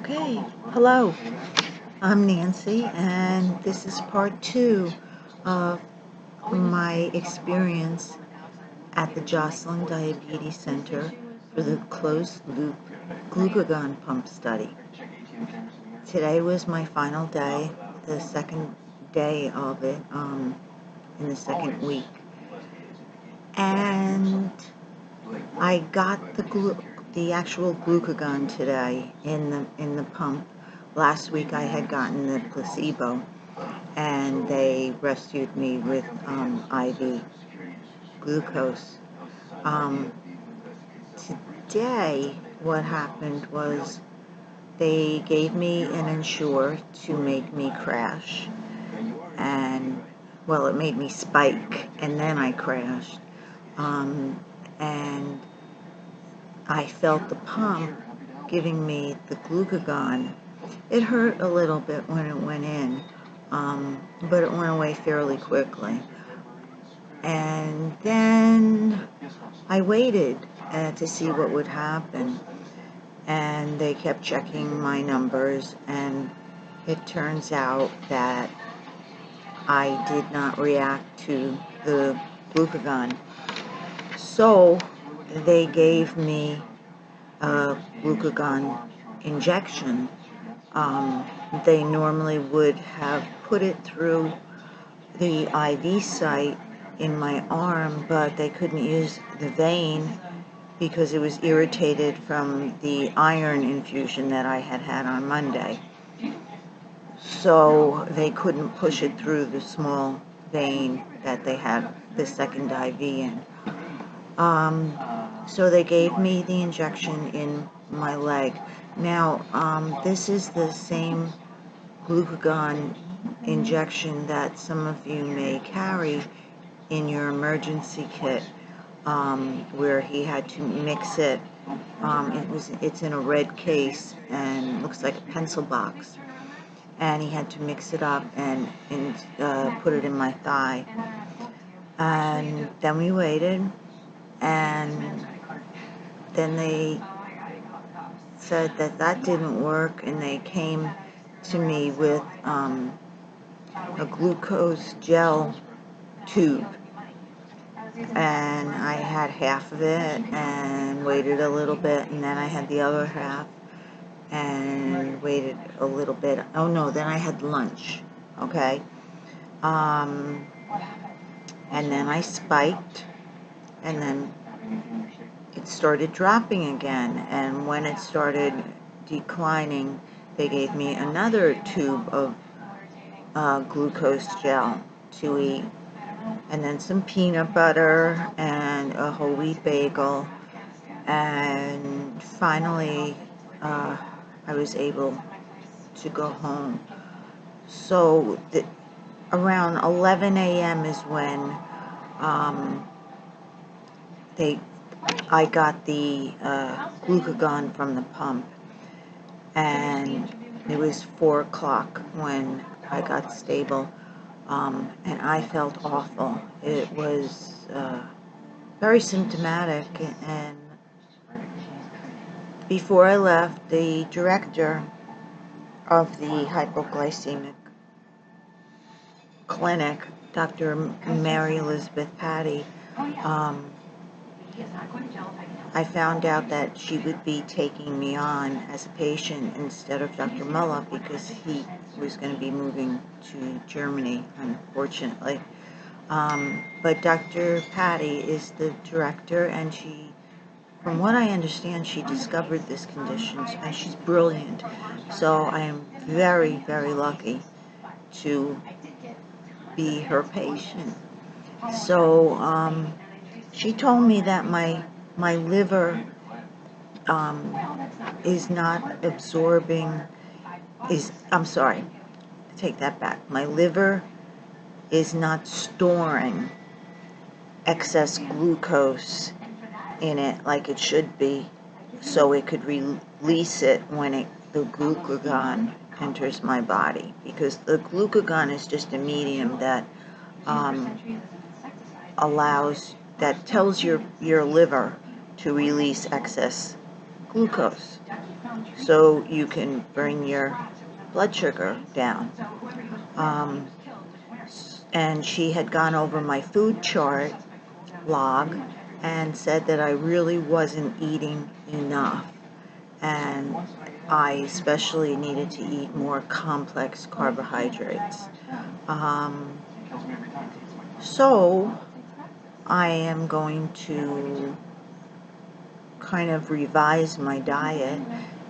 Okay, hello, I'm Nancy, and this is part 2 of my experience at the Joslin Diabetes Center for the closed-loop glucagon pump study. Today was my final day, the second day of it, in the second week, and I got the actual glucagon today in the pump. Last week I had gotten the placebo, and they rescued me with IV glucose. Today, what happened was they gave me an Ensure to make me crash, and well, it made me spike, and then I crashed, and I felt the pump giving me the glucagon. It hurt a little bit when it went in, but it went away fairly quickly. And then I waited to see what would happen, and they kept checking my numbers, and it turns out that I did not react to the glucagon. So they gave me a glucagon injection. They normally would have put it through the IV site in my arm, but they couldn't use the vein because it was irritated from the iron infusion that I had had on Monday. So they couldn't push it through the small vein that they had the second IV in. So they gave me the injection in my leg. Now, this is the same glucagon injection that some of you may carry in your emergency kit, where he had to mix it. It's in a red case and looks like a pencil box, and he had to mix it up and put it in my thigh. And then we waited, and then they said that didn't work, and they came to me with a glucose gel tube, and I had half of it and waited a little bit, and then I had the other half and waited a little bit. Oh no, then I had lunch, okay? And then I spiked, and then it started dropping again, and when it started declining, they gave me another tube of glucose gel to eat, and then some peanut butter and a whole wheat bagel, and finally I was able to go home. So around 11 a.m. is when I got the glucagon from the pump, and it was 4 o'clock when I got stable, and I felt awful. It was very symptomatic, and before I left, the director of the hypoglycemic clinic, Dr. Mary Elizabeth Patty, I found out that she would be taking me on as a patient instead of Dr. Mulla, because he was going to be moving to Germany, unfortunately. But Dr. Patty is the director, and she, from what I understand, she discovered this condition, and she's brilliant. So I am very, very lucky to be her patient. So she told me that my liver is not absorbing, I'm sorry, take that back. My liver is not storing excess glucose in it like it should be, so it could release it when the glucagon enters my body, because the glucagon is just a medium that tells your liver to release excess glucose. so you can bring your blood sugar down. And she had gone over my food chart log and said that I really wasn't eating enough, and I especially needed to eat more complex carbohydrates. So I am going to kind of revise my diet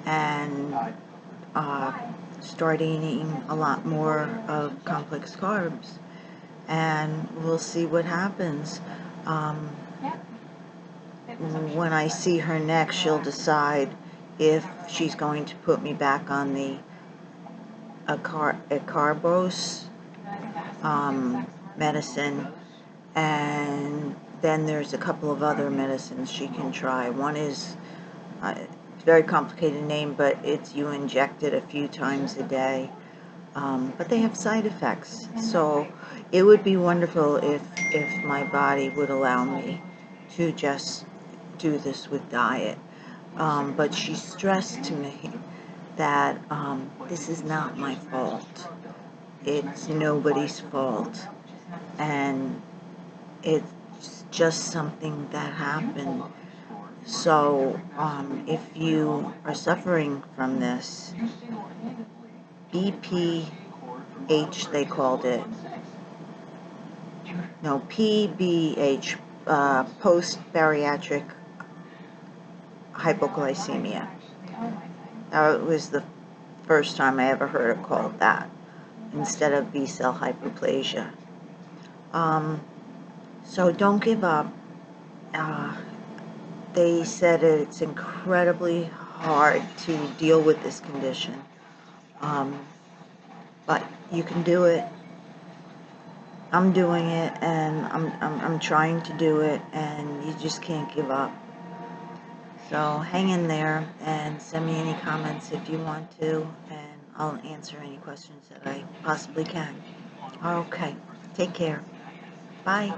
and start eating a lot more of complex carbs, and we'll see what happens. When I see her next, she'll decide if she's going to put me back on the carbose medicine, and then there's a couple of other medicines she can try. One is it's a very complicated name, but it's you inject it a few times a day, but they have side effects. So it would be wonderful if my body would allow me to just do this with diet. But she stressed to me that this is not my fault. It's nobody's fault, and it's just something that happened. So if you are suffering from this, BPH they called it, no, PBH, post-bariatric hypoglycemia. That was the first time I ever heard it called that, instead of B-cell hyperplasia. So don't give up. They said it's incredibly hard to deal with this condition, but you can do it. I'm doing it, and I'm trying to do it, and you just can't give up. So hang in there and send me any comments if you want to, and I'll answer any questions that I possibly can. Okay, take care. Bye.